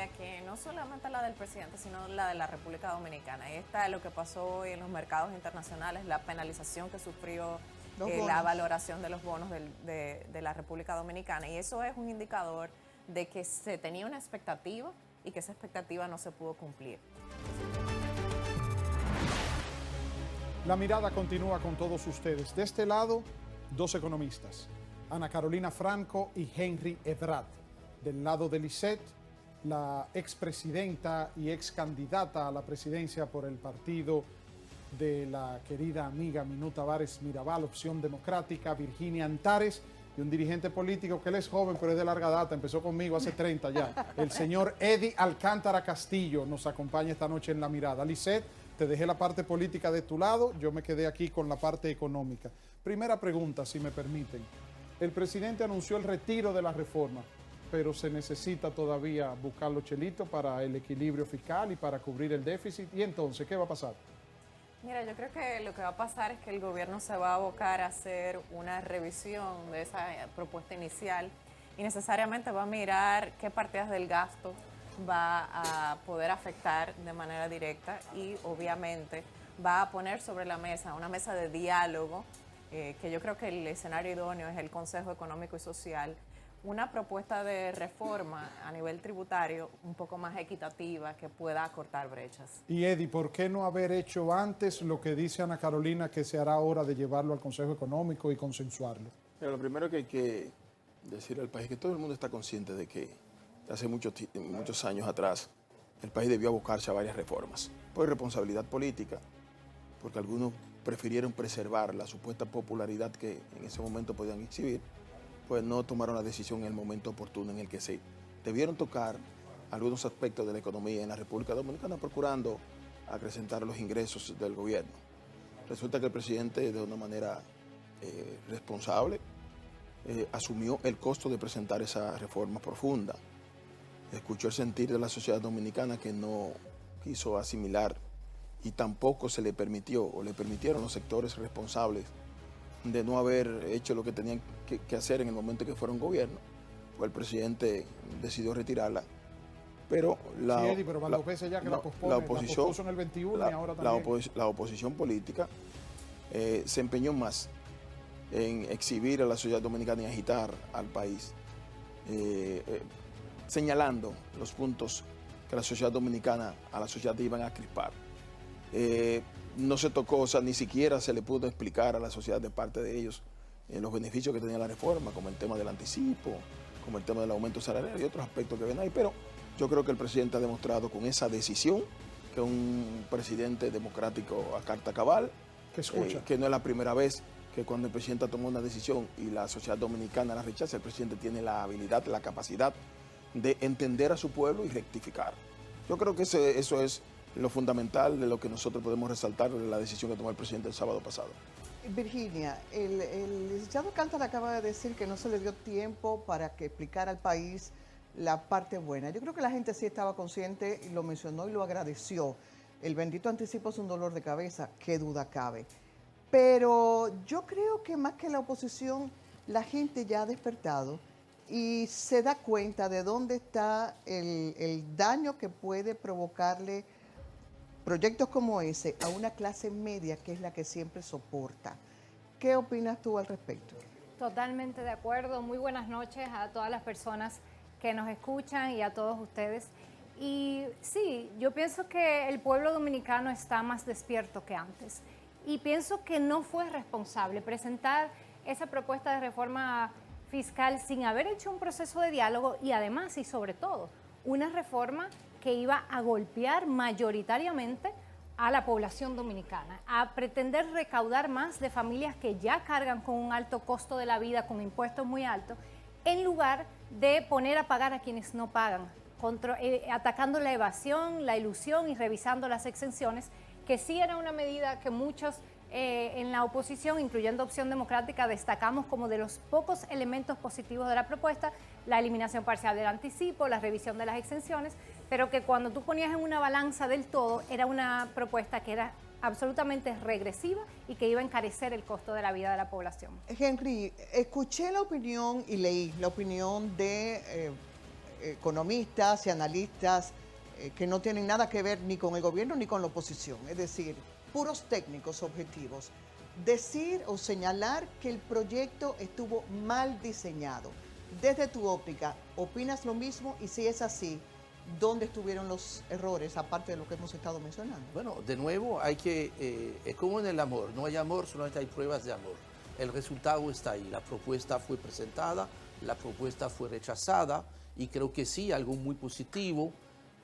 diría que no solamente la del presidente, sino la de la República Dominicana. Ahí está lo que pasó hoy en los mercados internacionales, la penalización que sufrió la valoración de los bonos de la República Dominicana. Y eso es un indicador de que se tenía una expectativa y que esa expectativa no se pudo cumplir. La mirada continúa con todos ustedes. De este lado, dos economistas, Ana Carolina Franco y Henry Ebrard. Del lado de Lisette, la expresidenta y excandidata a la presidencia por el partido de la querida amiga Minú Tavares Mirabal, Opción Democrática, Virginia Antares, y un dirigente político que él es joven, pero es de larga data, empezó conmigo hace 30 ya. El señor Eddie Alcántara Castillo nos acompaña esta noche en La Mirada. Lisette, te dejé la parte política de tu lado, yo me quedé aquí con la parte económica. Primera pregunta, si me permiten. El presidente anunció el retiro de la reforma, pero se necesita todavía buscar los chelitos para el equilibrio fiscal y para cubrir el déficit. ¿Y entonces qué va a pasar? Mira, yo creo que lo que va a pasar es que el gobierno se va a abocar a hacer una revisión de esa propuesta inicial y necesariamente va a mirar qué partidas del gasto va a poder afectar de manera directa y obviamente va a poner sobre la mesa una mesa de diálogo, que yo creo que el escenario idóneo es el Consejo Económico y Social, una propuesta de reforma a nivel tributario un poco más equitativa que pueda acortar brechas. Y Eddie, ¿por qué no haber hecho antes lo que dice Ana Carolina que se hará hora de llevarlo al Consejo Económico y consensuarlo? Pero lo primero que hay que decir al país es que todo el mundo está consciente de que hace muchos años atrás el país debió abocarse a varias reformas por responsabilidad política, porque algunos prefirieron preservar la supuesta popularidad que en ese momento podían exhibir, pues no tomaron la decisión en el momento oportuno en el que se debieron tocar algunos aspectos de la economía en la República Dominicana, procurando acrecentar los ingresos del gobierno. Resulta que el presidente, de una manera responsable, asumió el costo de presentar esa reforma profunda. Escuchó el sentir de la sociedad dominicana que no quiso asimilar y tampoco se le permitió o le permitieron los sectores responsables de no haber hecho lo que tenían que hacer en el momento que fueron gobierno, pues el presidente decidió retirarla. Pero la, sí, Eddie, pero van 2 veces ya que la pospone, oposición, la pospuso en el 21 y ahora también. La oposición política se empeñó más en exhibir a la sociedad dominicana y agitar al país, señalando los puntos que la sociedad dominicana, a la sociedad iban a crispar. No se tocó, o sea, ni siquiera se le pudo explicar a la sociedad de parte de ellos los beneficios que tenía la reforma, como el tema del anticipo, como el tema del aumento salarial y otros aspectos que ven ahí. Pero yo creo que el presidente ha demostrado con esa decisión que un presidente democrático a carta cabal, que no es la primera vez que cuando el presidente toma una decisión y la sociedad dominicana la rechaza, el presidente tiene la habilidad, la capacidad de entender a su pueblo y rectificar. Yo creo que eso es lo fundamental de lo que nosotros podemos resaltar de la decisión que tomó el presidente el sábado pasado. Virginia, el licenciado Alcántara acaba de decir que no se le dio tiempo para que explicara al país la parte buena. Yo creo que la gente sí estaba consciente y lo mencionó y lo agradeció. El bendito anticipo es un dolor de cabeza, qué duda cabe. Pero yo creo que más que la oposición, la gente ya ha despertado y se da cuenta de dónde está el daño que puede provocarle proyectos como ese a una clase media que es la que siempre soporta. ¿Qué opinas tú al respecto? Totalmente de acuerdo. Muy buenas noches a todas las personas que nos escuchan y a todos ustedes. Y sí, yo pienso que el pueblo dominicano está más despierto que antes. Y pienso que no fue responsable presentar esa propuesta de reforma fiscal sin haber hecho un proceso de diálogo y además y sobre todo una reforma que iba a golpear mayoritariamente a la población dominicana, a pretender recaudar más de familias que ya cargan con un alto costo de la vida, con impuestos muy altos, en lugar de poner a pagar a quienes no pagan, atacando la evasión, la ilusión y revisando las exenciones, que sí era una medida que muchos en la oposición, incluyendo Opción Democrática, destacamos como de los pocos elementos positivos de la propuesta, la eliminación parcial del anticipo, la revisión de las exenciones, pero que cuando tú ponías en una balanza del todo, era una propuesta que era absolutamente regresiva y que iba a encarecer el costo de la vida de la población. Henry, escuché la opinión y leí la opinión de economistas y analistas que no tienen nada que ver ni con el gobierno ni con la oposición, es decir, puros técnicos objetivos, decir o señalar que el proyecto estuvo mal diseñado. Desde tu óptica, ¿opinas lo mismo? Y si es así, ¿dónde estuvieron los errores, aparte de lo que hemos estado mencionando? Bueno, de nuevo, hay que, es como en el amor, no hay amor, solamente hay pruebas de amor. El resultado está ahí, la propuesta fue presentada, la propuesta fue rechazada y creo que sí, algo muy positivo.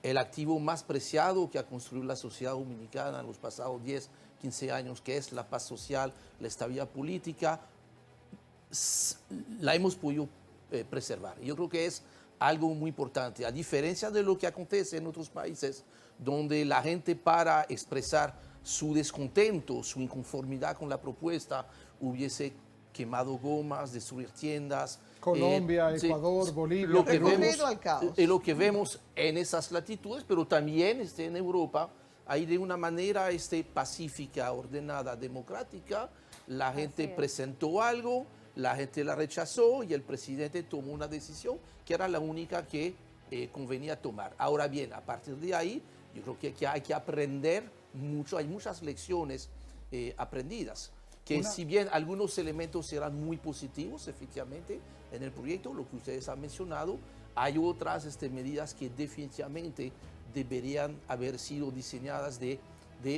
El activo más preciado que ha construido la sociedad dominicana en los pasados 10, 15 años, que es la paz social, la estabilidad política, la hemos podido preservar. Yo creo que es algo muy importante, a diferencia de lo que acontece en otros países, donde la gente para expresar su descontento, su inconformidad con la propuesta, hubiese quemado gomas, destruir tiendas. Colombia, Ecuador, Bolivia, lo que recurrido al caos. lo que vemos en esas latitudes, pero también en Europa, ahí de una manera pacífica, ordenada, democrática, la gente presentó algo, la gente la rechazó y el presidente tomó una decisión que era la única que convenía tomar. Ahora bien, a partir de ahí, yo creo que hay que aprender mucho, hay muchas lecciones aprendidas, que si bien algunos elementos eran muy positivos, efectivamente, en el proyecto, lo que ustedes han mencionado, hay otras medidas que definitivamente deberían haber sido diseñadas de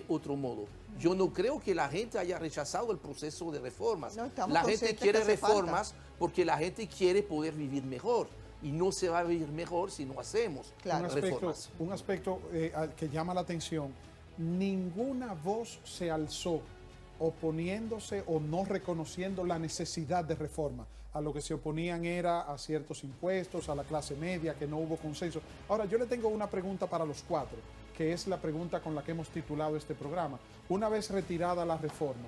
otro modo. Yo no creo que la gente haya rechazado el proceso de reformas. No, la gente quiere que hace reformas porque la gente quiere poder vivir mejor y no se va a vivir mejor si no hacemos reformas. Un aspecto que llama la atención, ninguna voz se alzó oponiéndose o no reconociendo la necesidad de reforma. A lo que se oponían era a ciertos impuestos, a la clase media, que no hubo consenso. Ahora, yo le tengo una pregunta para los cuatro, que es la pregunta con la que hemos titulado este programa. Una vez retirada la reforma,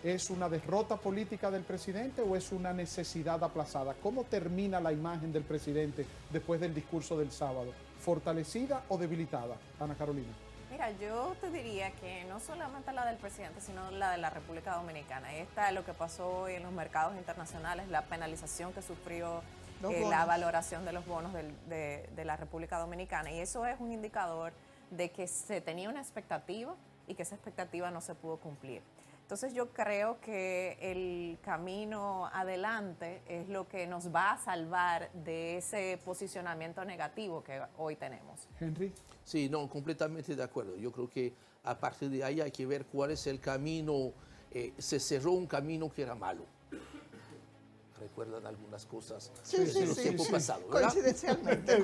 ¿es una derrota política del presidente o es una necesidad aplazada? ¿Cómo termina la imagen del presidente después del discurso del sábado? ¿Fortalecida o debilitada, Ana Carolina? Mira, yo te diría que no solamente la del presidente, sino la de la República Dominicana. Ahí está lo que pasó hoy en los mercados internacionales, la penalización que sufrió la valoración de los bonos de la República Dominicana. Y eso es un indicador de que se tenía una expectativa y que esa expectativa no se pudo cumplir. Entonces yo creo que el camino adelante es lo que nos va a salvar de ese posicionamiento negativo que hoy tenemos. Henry. Sí, no, completamente de acuerdo. Yo creo que a partir de ahí hay que ver cuál es el camino. Se cerró un camino que era malo. Recuerdan algunas cosas de los tiempos pasados, ¿verdad? Coincidencialmente.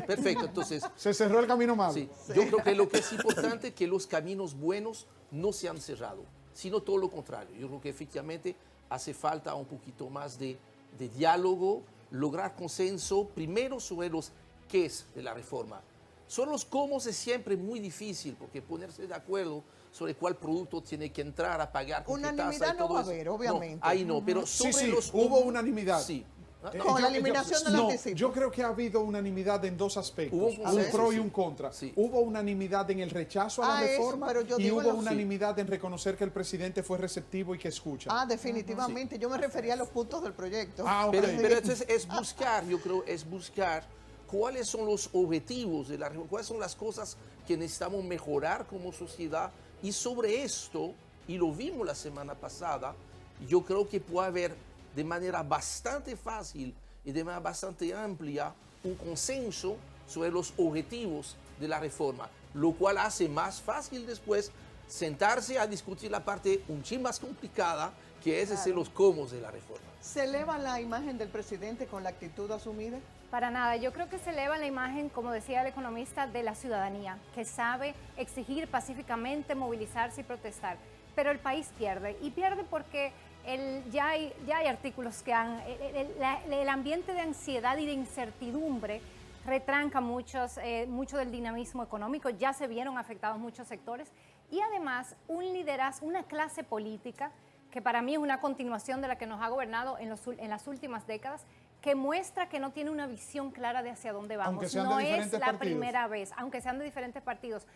Perfecto, entonces... Se cerró el camino malo. Sí. Yo creo que lo que es importante es que los caminos buenos no se han cerrado, sino todo lo contrario. Yo creo que efectivamente hace falta un poquito más de diálogo, lograr consenso, primero sobre los qués de la reforma. Sobre los cómo es siempre muy difícil, porque ponerse de acuerdo sobre cuál producto tiene que entrar a pagar, con qué tasa y todo no va a eso. haber, obviamente. No, ahí no, pero sobre los hubo unanimidad. Sí. Con la eliminación del anticipo. Yo creo que ha habido unanimidad en dos aspectos, Hubo un pro y un contra. Sí. Hubo unanimidad en el rechazo a la reforma pero yo y digo hubo unanimidad en reconocer que el presidente fue receptivo y que escucha. Definitivamente. Yo me refería a los puntos del proyecto. Ok. Pero entonces es buscar, yo creo, es buscar cuáles son los objetivos de la reforma, cuáles son las cosas que necesitamos mejorar como sociedad. Y sobre esto, y lo vimos la semana pasada, yo creo que puede haber de manera bastante fácil y de manera bastante amplia un consenso sobre los objetivos de la reforma, lo cual hace más fácil después sentarse a discutir la parte un chin más complicada, que es decir, los cómo de la reforma. ¿Se eleva la imagen del presidente con la actitud asumida? Para nada, yo creo que se eleva la imagen, como decía el economista, de la ciudadanía, que sabe exigir pacíficamente, movilizarse y protestar. Pero el país pierde, y pierde porque ya hay artículos que el ambiente de ansiedad y de incertidumbre retranca mucho del dinamismo económico, ya se vieron afectados muchos sectores, y además un liderazgo, una clase política, que para mí es una continuación de la que nos ha gobernado en las últimas décadas, que muestra que no tiene una visión clara de hacia dónde vamos. Aunque sean no de es diferentes la partidos. primera vez, aunque sean de diferentes partidos.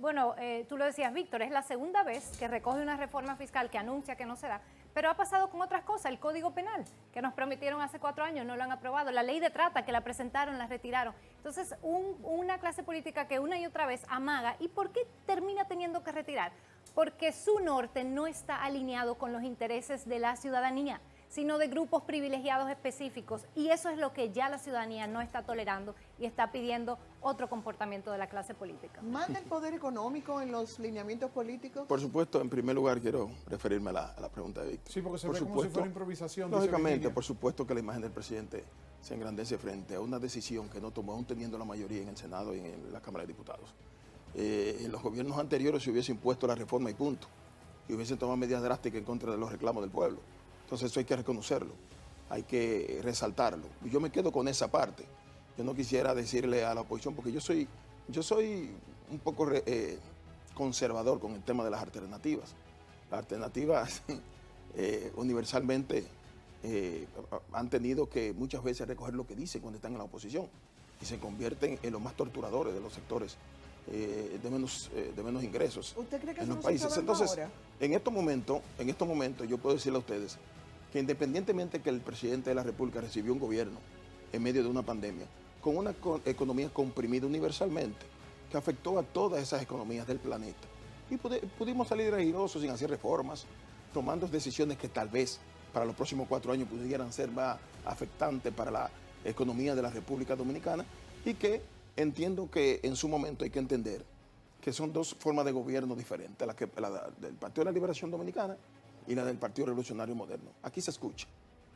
Bueno, tú lo decías, Víctor, es la segunda vez que recoge una reforma fiscal que anuncia que no se da, Pero ha pasado con otras cosas, el Código Penal, que nos prometieron hace 4 años, no lo han aprobado, la ley de trata, que la presentaron, la retiraron. Entonces, una clase política que una y otra vez amaga, ¿y por qué termina teniendo que retirar? Porque su norte no está alineado con los intereses de la ciudadanía, sino de grupos privilegiados específicos. Y eso es lo que ya la ciudadanía no está tolerando y está pidiendo otro comportamiento de la clase política. ¿Manda el poder económico en los lineamientos políticos? Por supuesto, en primer lugar quiero referirme a la pregunta de Víctor. Sí, porque se Por ve como si supuesto, fuera improvisación. dice Lógicamente, Virginia. por supuesto que la imagen del presidente se engrandece frente a una decisión que no tomó, aún teniendo la mayoría en el Senado y en la Cámara de Diputados. En los gobiernos anteriores se hubiese impuesto la reforma y punto, y hubiesen tomado medidas drásticas en contra de los reclamos del pueblo. Entonces eso hay que reconocerlo, hay que resaltarlo. Y yo me quedo con esa parte. Yo no quisiera decirle a la oposición, porque yo soy un poco conservador con el tema de las alternativas. Las alternativas universalmente han tenido que muchas veces recoger lo que dicen cuando están en la oposición y se convierten en los más torturadores de los sectores de menos ingresos ¿Usted cree que en eso los no se países. está dando Entonces, ahora? en estos momentos yo puedo decirle a ustedes que independientemente que el presidente de la República recibió un gobierno en medio de una pandemia, con una economía comprimida universalmente, que afectó a todas esas economías del planeta, y pudimos salir airosos sin hacer reformas, tomando decisiones que tal vez para los próximos 4 años pudieran ser más afectantes para la economía de la República Dominicana, y que entiendo que en su momento hay que entender que son dos formas de gobierno diferentes, la del Partido de la Liberación Dominicana y la del Partido Revolucionario Moderno. Aquí se escucha,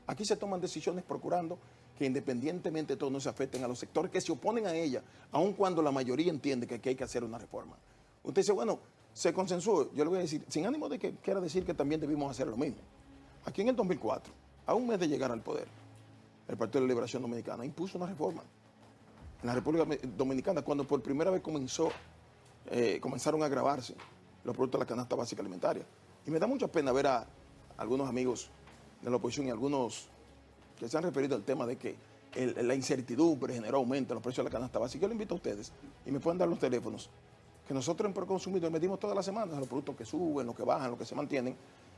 aquí se toman decisiones procurando que independientemente de todo no se afecten a los sectores que se oponen a ella, aun cuando la mayoría entiende que aquí hay que hacer una reforma. Usted dice, bueno, se consensuó. Yo le voy a decir, sin ánimo de que quiera decir que también debimos hacer lo mismo. Aquí en el 2004, a un mes de llegar al poder, el Partido de la Liberación Dominicana impuso una reforma en la República Dominicana cuando por primera vez comenzaron a agravarse los productos de la canasta básica alimentaria. Y me da mucha pena ver a algunos amigos de la oposición y algunos que se han referido al tema de que la incertidumbre generó aumento en los precios de la canasta básica. Yo le invito a ustedes, y me pueden dar los teléfonos, que nosotros en Proconsumidor medimos todas las semanas los productos que suben, los que bajan, los que se mantienen,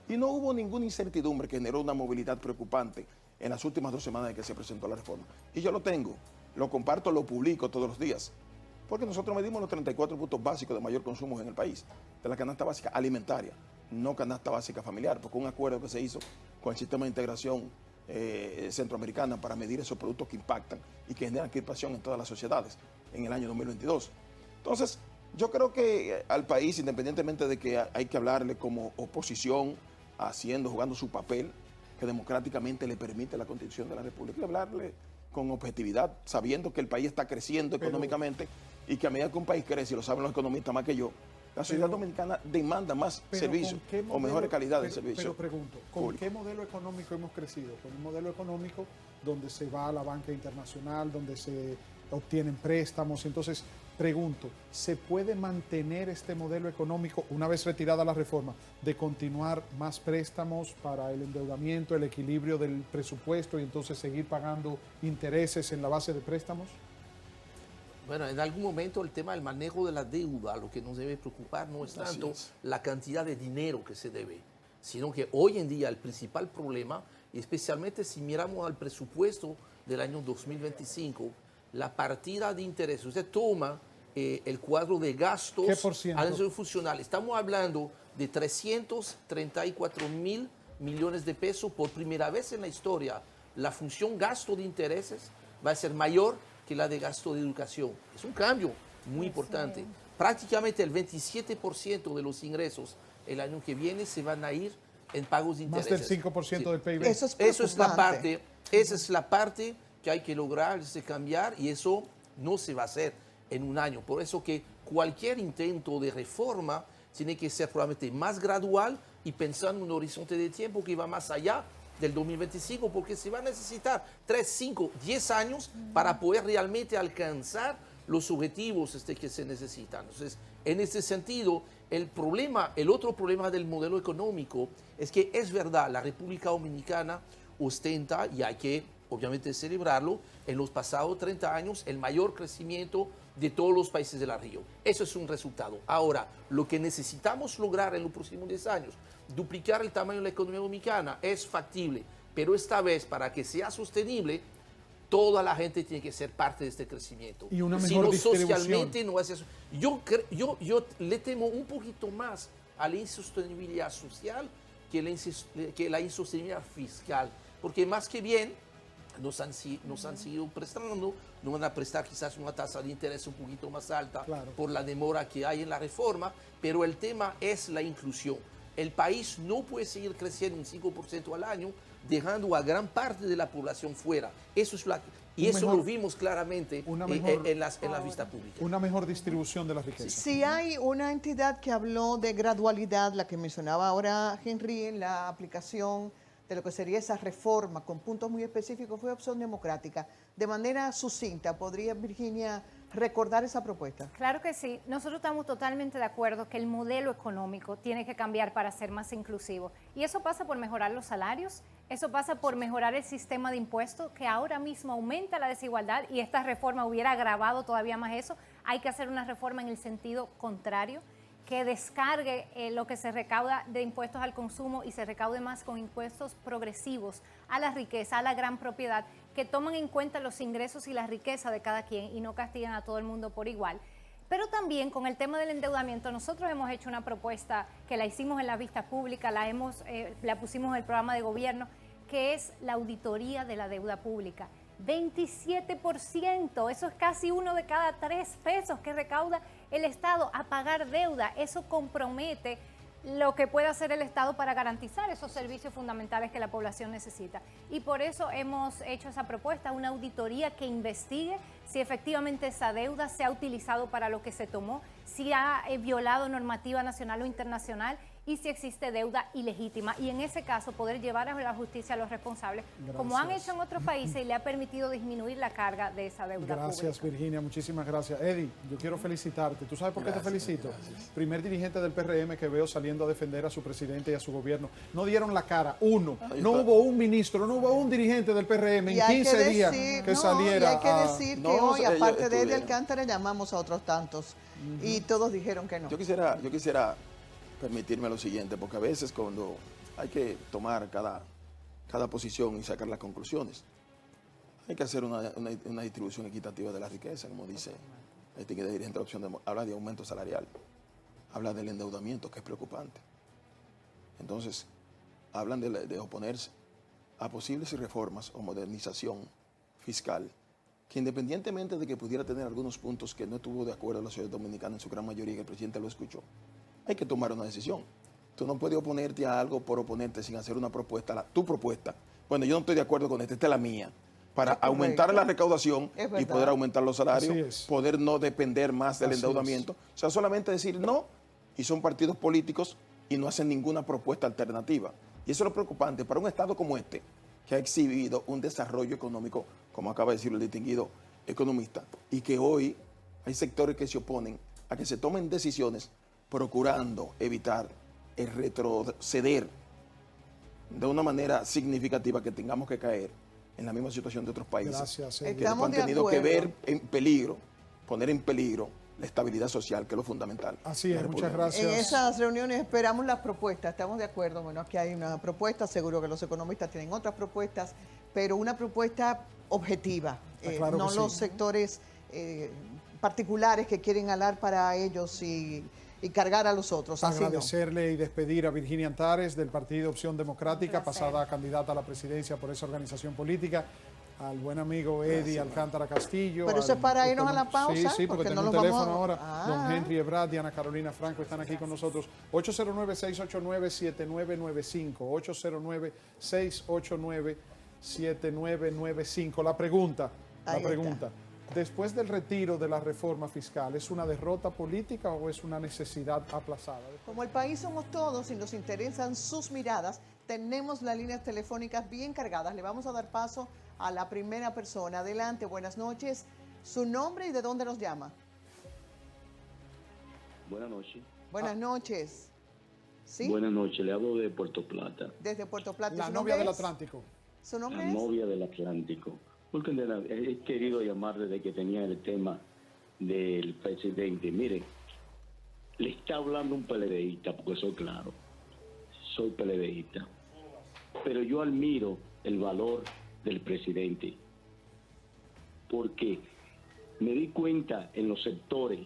y no hubo ninguna incertidumbre que generó una movilidad preocupante en las últimas 2 semanas de que se presentó la reforma. Y yo lo tengo, lo comparto, lo publico todos los días, porque nosotros medimos los 34 puntos básicos de mayor consumo en el país, de la canasta básica alimentaria, no canasta básica familiar, porque un acuerdo que se hizo con el sistema de integración centroamericana para medir esos productos que impactan y que generan crispación en todas las sociedades en el año 2022. Entonces, yo creo que al país, independientemente de que hay que hablarle como oposición, jugando su papel, que democráticamente le permite la Constitución de la República, y hablarle con objetividad, sabiendo que el país está creciendo económicamente y que a medida que un país crece, y lo saben los economistas más que yo, la sociedad dominicana demanda más servicios o mejores calidades de servicio. Pero pregunto, ¿con qué modelo económico hemos crecido? ¿Con un modelo económico donde se va a la banca internacional, donde se obtienen préstamos? Entonces, pregunto, ¿se puede mantener este modelo económico una vez retirada la reforma, de continuar más préstamos para el endeudamiento, el equilibrio del presupuesto y entonces seguir pagando intereses en la base de préstamos? Bueno, en algún momento el tema del manejo de la deuda, lo que nos debe preocupar no es tanto la cantidad de dinero que se debe, sino que hoy en día el principal problema, y especialmente si miramos al presupuesto del año 2025, la partida de interés, usted toma el cuadro de gastos ¿Qué por ciento? funcional. Estamos hablando de 334 mil millones de pesos por primera vez en la historia. La función gasto de intereses va a ser mayor que la de gasto de educación. Es un cambio muy importante. Prácticamente el 27% de los ingresos el año que viene se van a ir en pagos de Más intereses. del 5% del PIB. Eso es Eso es la preocupante. esa es la parte que hay que lograr, cambiar, y eso no se va a hacer en un año. Por eso que cualquier intento de reforma tiene que ser probablemente más gradual y pensando en un horizonte de tiempo que va más allá del 2025, porque se va a necesitar 3, 5, 10 años para poder realmente alcanzar los objetivos que se necesitan. Entonces, en ese sentido, el otro problema del modelo económico es que es verdad, la República Dominicana ostenta, y hay que obviamente celebrarlo, en los pasados 30 años el mayor crecimiento de todos los países de la región. Eso es un resultado. Ahora, lo que necesitamos lograr en los próximos 10 años, duplicar el tamaño de la economía dominicana, es factible, pero esta vez, para que sea sostenible, toda la gente tiene que ser parte de este crecimiento. Y una mejor si no, distribución. socialmente no es eso. Yo le temo un poquito más a la insostenibilidad social que la insostenibilidad fiscal, porque más que bien nos han seguido prestando, nos van a prestar quizás una tasa de interés un poquito más alta Claro. por la demora que hay en la reforma, pero el tema es la inclusión. El país no puede seguir creciendo un 5% al año, dejando a gran parte de la población fuera. Eso es lo vimos claramente en las vistas públicas. Una mejor distribución de las riquezas. Si hay una entidad que habló de gradualidad, la que mencionaba ahora Henry en la aplicación de lo que sería esa reforma con puntos muy específicos, fue Opción Democrática. De manera sucinta, ¿podría Virginia recordar esa propuesta? Claro que sí. Nosotros estamos totalmente de acuerdo que el modelo económico tiene que cambiar para ser más inclusivo. Y eso pasa por mejorar los salarios, eso pasa por mejorar el sistema de impuestos, que ahora mismo aumenta la desigualdad y esta reforma hubiera agravado todavía más eso. Hay que hacer una reforma en el sentido contrario, que descargue lo que se recauda de impuestos al consumo y se recaude más con impuestos progresivos a la riqueza, a la gran propiedad, que toman en cuenta los ingresos y la riqueza de cada quien y no castigan a todo el mundo por igual. Pero también con el tema del endeudamiento, nosotros hemos hecho una propuesta que la hicimos en la vista pública, la pusimos en el programa de gobierno, que es la auditoría de la deuda pública. 27%, eso es casi 1 de cada 3 pesos que recauda el Estado a pagar deuda. Eso compromete lo que puede hacer el Estado para garantizar esos servicios fundamentales que la población necesita. Y por eso hemos hecho esa propuesta, una auditoría que investigue si efectivamente esa deuda se ha utilizado para lo que se tomó, si ha violado normativa nacional o internacional y si existe deuda ilegítima. Y en ese caso poder llevar a la justicia a los responsables, como han hecho en otros países, y le ha permitido disminuir la carga de esa deuda Gracias, pública. Virginia, muchísimas gracias. Eddie, yo quiero felicitarte. ¿Tú sabes por qué te felicito? Primer dirigente del PRM que veo saliendo a defender a su presidente y a su gobierno. No dieron la cara, uno. No hubo un ministro, no hubo un dirigente del PRM en 15 días que saliera. Y hay que decir que No, hoy, aparte de Eddie estuvieron. Alcántara, llamamos a otros tantos. Y todos dijeron que no. Yo quisiera permitirme lo siguiente, porque a veces cuando hay que tomar cada posición y sacar las conclusiones, hay que hacer una distribución equitativa de la riqueza, como dice la distinguida dirigente de la Opción habla de aumento salarial, habla del endeudamiento, que es preocupante. Entonces, hablan de oponerse a posibles reformas o modernización fiscal, que independientemente de que pudiera tener algunos puntos que no estuvo de acuerdo la sociedad dominicana en su gran mayoría, que el presidente lo escuchó, hay que tomar una decisión. Tú no puedes oponerte a algo por oponerte sin hacer una propuesta, tu propuesta. Bueno, yo no estoy de acuerdo con esta es la mía. Para aumentar la recaudación y poder aumentar los salarios, poder no depender más del endeudamiento. O sea, solamente decir no, y son partidos políticos y no hacen ninguna propuesta alternativa. Y eso es lo preocupante para un Estado como este, que ha exhibido un desarrollo económico, como acaba de decir el distinguido economista, y que hoy hay sectores que se oponen a que se tomen decisiones procurando evitar el retroceder de una manera significativa, que tengamos que caer en la misma situación de otros países. Gracias, que han tenido que ver en peligro, poner en peligro la estabilidad social, que es lo fundamental. Así es, muchas gracias. En esas reuniones esperamos las propuestas, estamos de acuerdo, bueno, aquí hay una propuesta, seguro que los economistas tienen otras propuestas, pero una propuesta objetiva, claro no que los sí. sectores particulares que quieren alar para ellos y cargar a los otros. Así no. Agradecerle y despedir a Virginia Antares del Partido Opción Democrática, Un placer. pasada candidata a la presidencia por esa organización política, al buen amigo Eddie Alcántara Castillo. Pero eso es para irnos a la pausa, Sí, sí, porque porque tengo no un nos teléfono vamos a- ahora. Don Henry Ebrard y Ana Carolina Franco están aquí con nosotros. 809-689-7995. 809-689-7995. La pregunta. Ahí está. Después del retiro de la reforma fiscal, ¿es una derrota política o es una necesidad aplazada? Como el país somos todos y nos interesan sus miradas, tenemos las líneas telefónicas bien cargadas. Le vamos a dar paso a la primera persona. Adelante, buenas noches. Su nombre y de dónde nos llama. Buenas noches. Buenas noches. ¿Sí? Buenas noches, le hablo de Puerto Plata. Desde Puerto Plata. La ¿Su novia nombre del es? Atlántico. ¿Su La nombre es? novia del Atlántico. Porque he querido llamar desde que tenía el tema del presidente. Mire, le está hablando un PLDista, porque soy claro, soy PLDista. Pero yo admiro el valor del presidente, porque me di cuenta en los sectores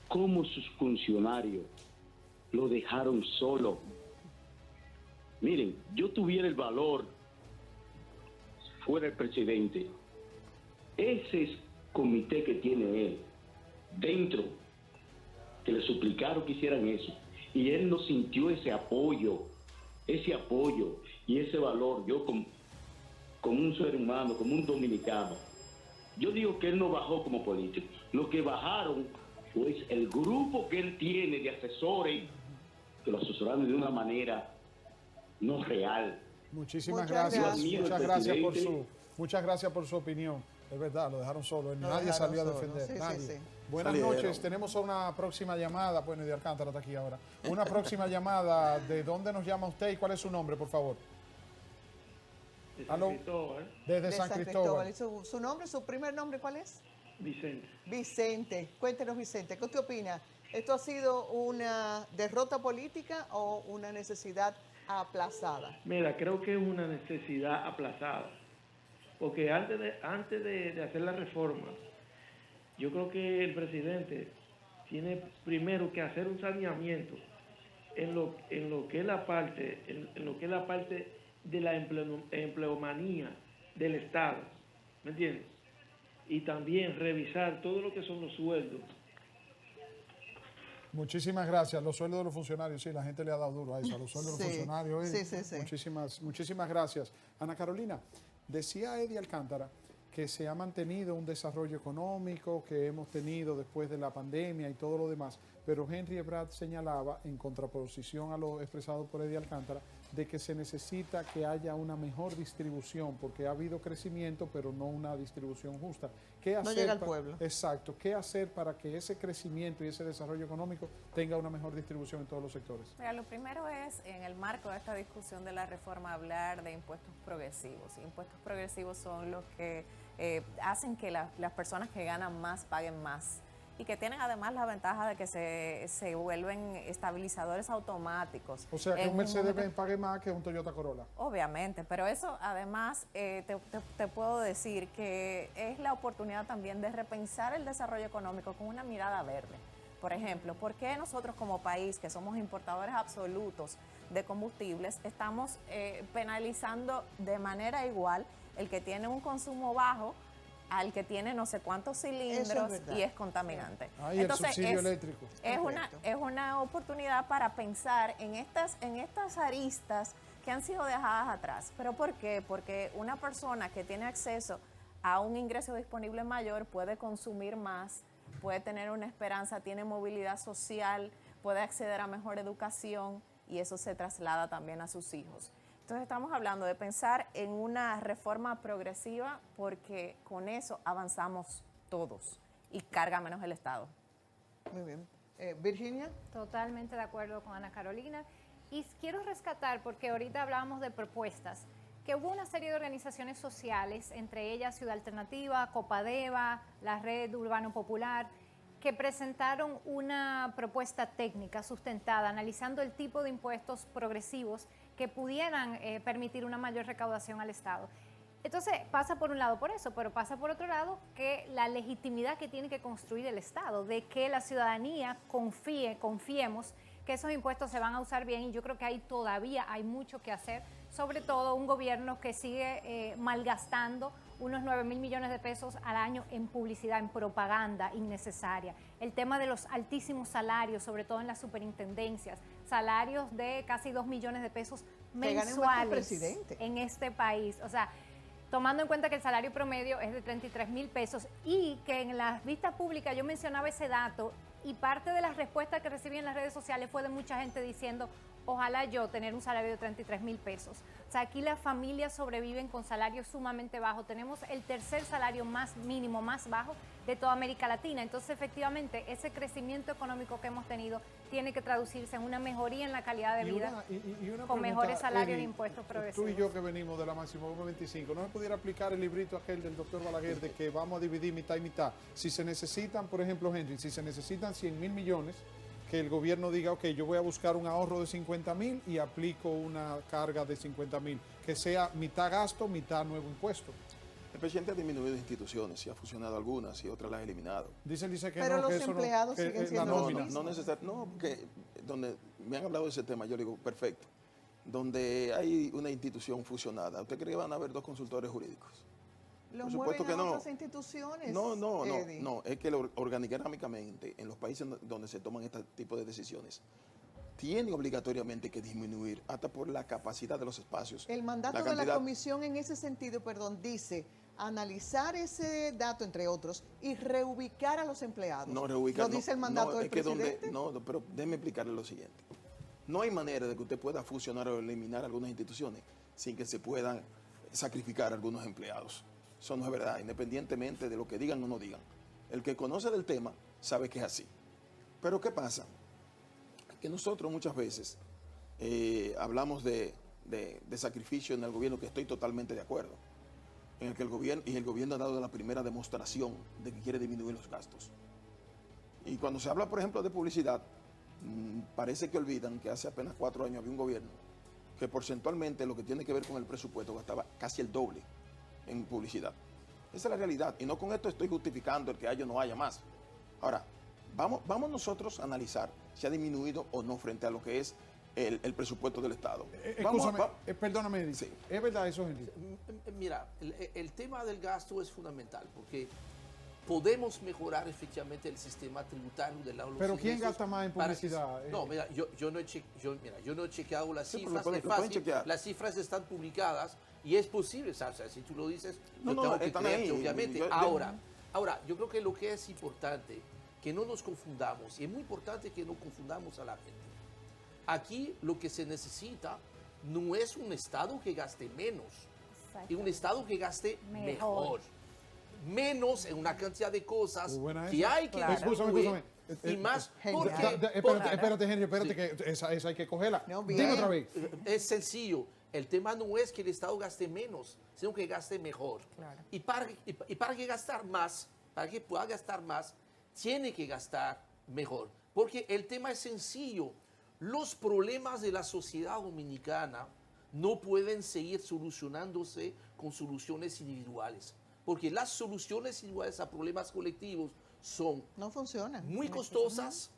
cómo sus funcionarios lo dejaron solo. Miren, yo tuviera el valor, fuera el presidente, ese comité que tiene él dentro, que le suplicaron que hicieran eso, y él no sintió ese apoyo y ese valor. Yo como un ser humano, como un dominicano, yo digo que él no bajó como político. Lo que bajaron fue el grupo que él tiene de asesores, que lo asesoraron de una manera no real. Muchísimas Muchas gracias. gracias. Muchas gracias por su opinión. Es verdad, lo dejaron solo. Lo Nadie dejaron salió a solo. defender. Sí, nadie. sí, sí. Buenas Salieron. noches. Tenemos una próxima llamada. Bueno, de Alcántara está aquí ahora. Una próxima llamada. ¿De dónde nos llama usted y cuál es su nombre, por favor? De Aló. San Cristóbal, Desde De San Cristóbal. ¿Y su nombre, su primer nombre cuál es? Vicente. Vicente. Cuéntenos, Vicente, ¿qué usted opina? ¿Esto ha sido una derrota política o una necesidad aplazada? Mira, creo que es una necesidad aplazada, porque antes de hacer la reforma, yo creo que el presidente tiene primero que hacer un saneamiento en lo que es la parte, en lo que es la parte de la empleomanía del Estado, ¿me entiendes? Y también revisar todo lo que son los sueldos. Muchísimas gracias. Los sueldos de los funcionarios, sí, la gente le ha dado duro a eso, a los sueldos de los Sí, funcionarios. sí. Muchísimas gracias. Ana Carolina, decía Eddie Alcántara que se ha mantenido un desarrollo económico que hemos tenido después de la pandemia y todo lo demás, pero Henry Ebrard señalaba, en contraposición a lo expresado por Eddie Alcántara, de que se necesita que haya una mejor distribución, porque ha habido crecimiento, pero no una distribución justa. ¿Qué hacer llega al pueblo. Exacto. ¿Qué hacer para que ese crecimiento y ese desarrollo económico tenga una mejor distribución en todos los sectores? Mira, lo primero es, en el marco de esta discusión de la reforma, hablar de impuestos progresivos. Impuestos progresivos son los que hacen que las personas que ganan más paguen más y que tienen además la ventaja de que se vuelven estabilizadores automáticos. O sea, que En un Mercedes momento- Benz pague más que un Toyota Corolla. Obviamente, pero eso además te puedo decir que es la oportunidad también de repensar el desarrollo económico con una mirada verde. Por ejemplo, ¿por qué nosotros como país, que somos importadores absolutos de combustibles, estamos penalizando de manera igual el que tiene un consumo bajo al que tiene no sé cuántos cilindros verdad. y es contaminante? Ahí el subsidio eléctrico. Correcto. Es una oportunidad para pensar en estas aristas que han sido dejadas atrás. ¿Pero por qué? Porque una persona que tiene acceso a un ingreso disponible mayor puede consumir más, puede tener una esperanza, tiene movilidad social, puede acceder a mejor educación y eso se traslada también a sus hijos. Entonces estamos hablando de pensar en una reforma progresiva porque con eso avanzamos todos y carga menos el Estado. Muy bien. Virginia. Totalmente de acuerdo con Ana Carolina. Y quiero rescatar, porque ahorita hablábamos de propuestas, que hubo una serie de organizaciones sociales, entre ellas Ciudad Alternativa, Copadeva, la Red Urbano Popular, que presentaron una propuesta técnica sustentada, analizando el tipo de impuestos progresivos que pudieran permitir una mayor recaudación al Estado. Entonces, pasa por un lado por eso, pero pasa por otro lado que la legitimidad que tiene que construir el Estado, de que la ciudadanía confiemos que esos impuestos se van a usar bien, y yo creo que ahí todavía hay mucho que hacer, sobre todo un gobierno que sigue malgastando unos 9.000 millones de pesos al año en publicidad, en propaganda innecesaria. El tema de los altísimos salarios, sobre todo en las superintendencias, salarios de casi 2 millones de pesos Que gane más que el mensuales presidente. en este país. O sea, tomando en cuenta que el salario promedio es de 33.000 pesos y que en las vistas públicas yo mencionaba ese dato y parte de las respuestas que recibí en las redes sociales fue de mucha gente diciendo, ojalá yo tener un salario de 33,000 pesos. O sea, aquí las familias sobreviven con salarios sumamente bajos. Tenemos el tercer salario más mínimo, más bajo de toda América Latina. Entonces, efectivamente, ese crecimiento económico que hemos tenido tiene que traducirse en una mejoría en la calidad de vida, con mejores salarios e impuestos progresivos. Tú y yo que venimos de la Máximo 25, ¿no se pudiera aplicar el librito aquel del doctor Balaguer de que vamos a dividir mitad y mitad? Si se necesitan, por ejemplo, Henry, si se necesitan 100,000 millones, que el gobierno diga, ok, yo voy a buscar un ahorro de 50,000 y aplico una carga de 50,000, que sea mitad gasto, mitad nuevo impuesto. El presidente ha disminuido instituciones y ha fusionado algunas y otras las ha eliminado. Dice que pero no, los que eso empleados no, que siguen siendo la los nómina. mismos. No, porque donde me han hablado de ese tema, yo le digo, perfecto. Donde hay una institución fusionada, ¿usted cree que van a haber dos consultores jurídicos? Los Por supuesto mueven que a no. otras instituciones. No, es que organigrámicamente en los países donde se toman este tipo de decisiones, tiene obligatoriamente que disminuir hasta por la capacidad de los espacios. El mandato de la comisión en ese sentido, dice analizar ese dato, entre otros, y reubicar a los empleados. No, reubicar. ¿Lo dice el mandato del presidente? Pero déjeme explicarle lo siguiente. No hay manera de que usted pueda fusionar o eliminar algunas instituciones sin que se puedan sacrificar algunos empleados. Eso no es verdad, independientemente de lo que digan o no digan. El que conoce del tema sabe que es así. Pero ¿qué pasa? Que nosotros muchas veces hablamos de sacrificio en el gobierno, que estoy totalmente de acuerdo, en el que el gobierno ha dado la primera demostración de que quiere disminuir los gastos. Y cuando se habla, por ejemplo, de publicidad, parece que olvidan que hace apenas 4 años había un gobierno que porcentualmente lo que tiene que ver con el presupuesto gastaba casi el doble en publicidad. Esa es la realidad. Y no con esto estoy justificando el que haya o no haya más. Ahora, vamos nosotros a analizar si ha disminuido o no frente a lo que es el presupuesto del Estado. Perdóname, sí. ¿Es verdad eso, Henry? Mira, el tema del gasto es fundamental porque podemos mejorar efectivamente el sistema tributario de la Pero ¿quién gasta más en publicidad? No, mira, yo no he chequeado las cifras, lo es pueden fácil, chequear. las cifras están publicadas y es posible, o sea, si tú lo dices, yo No, tengo que están creerte, ahí. obviamente. Yo- Ahora, yo creo que lo que es importante, que no nos confundamos, y es muy importante que no confundamos a la gente. Aquí lo que se necesita no es un Estado que gaste menos, es un Estado que gaste mejor. Menos en una cantidad de cosas que hay que disminuir, y más porque... Espérate, Henry, que esa hay que cogerla. No, bien. Dime otra vez. Es sencillo. El tema no es que el Estado gaste menos, sino que gaste mejor. Claro. Y para que gastar más, para que pueda gastar más, tiene que gastar mejor. Porque el tema es sencillo. Los problemas de la sociedad dominicana no pueden seguir solucionándose con soluciones individuales. Porque las soluciones individuales a problemas colectivos son No funciona. muy costosas,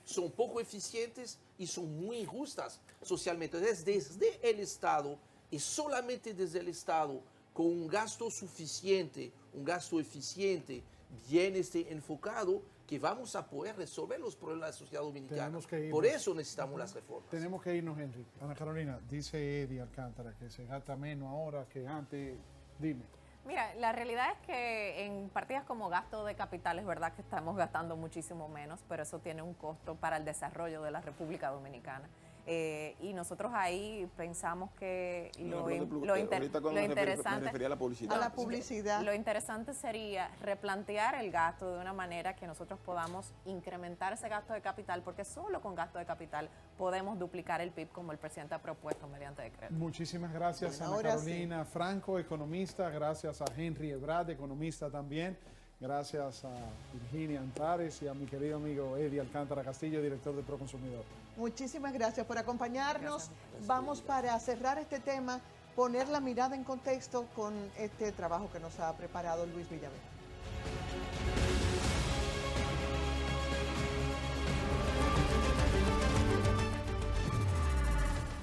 son poco eficientes y son muy injustas socialmente. Entonces, desde el Estado y solamente desde el Estado, con un gasto suficiente, un gasto eficiente, bien enfocado, que vamos a poder resolver los problemas de la sociedad dominicana. Por eso necesitamos las reformas. Tenemos que irnos, Henry. Ana Carolina, dice Eddie Alcántara que se gasta menos ahora que antes. Dime. Mira, la realidad es que en partidas como gasto de capital es verdad que estamos gastando muchísimo menos, pero eso tiene un costo para el desarrollo de la República Dominicana. Y nosotros ahí pensamos que lo interesante... Me refería a la publicidad. A la publicidad. Lo interesante sería replantear el gasto de una manera que nosotros podamos incrementar ese gasto de capital, porque solo con gasto de capital podemos duplicar el PIB como el presidente ha propuesto mediante decreto. Muchísimas gracias, Bueno, Ana ahora Carolina Franco, economista. Gracias a Henry Ebrard, economista también. Gracias a Virginia Antares y a mi querido amigo Eddie Alcántara Castillo, director de Proconsumidor. Muchísimas gracias por acompañarnos. Gracias. Vamos para cerrar este tema, poner la mirada en contexto con este trabajo que nos ha preparado Luis Villaver.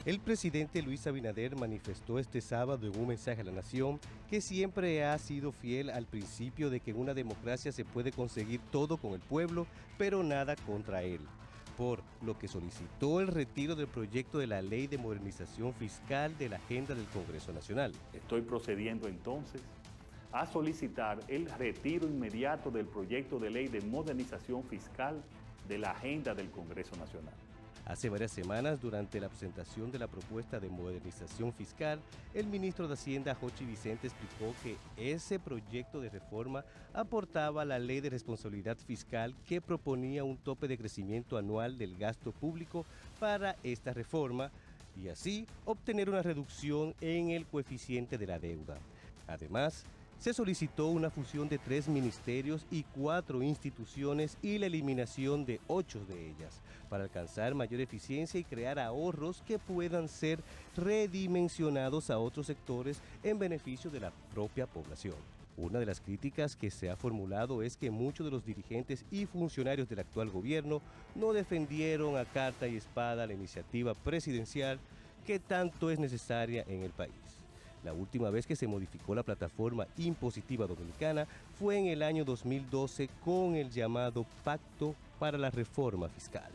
El presidente Luis Abinader manifestó este sábado en un mensaje a la nación que siempre ha sido fiel al principio de que en una democracia se puede conseguir todo con el pueblo, pero nada contra él, por lo que solicitó el retiro del proyecto de la Ley de Modernización Fiscal de la agenda del Congreso Nacional. Estoy procediendo entonces a solicitar el retiro inmediato del proyecto de ley de modernización fiscal de la agenda del Congreso Nacional. Hace varias semanas, durante la presentación de la propuesta de modernización fiscal, el ministro de Hacienda, Jochi Vicente, explicó que ese proyecto de reforma aportaba la Ley de Responsabilidad Fiscal que proponía un tope de crecimiento anual del gasto público para esta reforma y así obtener una reducción en el coeficiente de la deuda. Además, se solicitó una fusión de 3 ministerios y 4 instituciones y la eliminación de 8 de ellas para alcanzar mayor eficiencia y crear ahorros que puedan ser redimensionados a otros sectores en beneficio de la propia población. Una de las críticas que se ha formulado es que muchos de los dirigentes y funcionarios del actual gobierno no defendieron a carta y espada la iniciativa presidencial que tanto es necesaria en el país. La última vez que se modificó la plataforma impositiva dominicana fue en el año 2012 con el llamado Pacto para la Reforma Fiscal.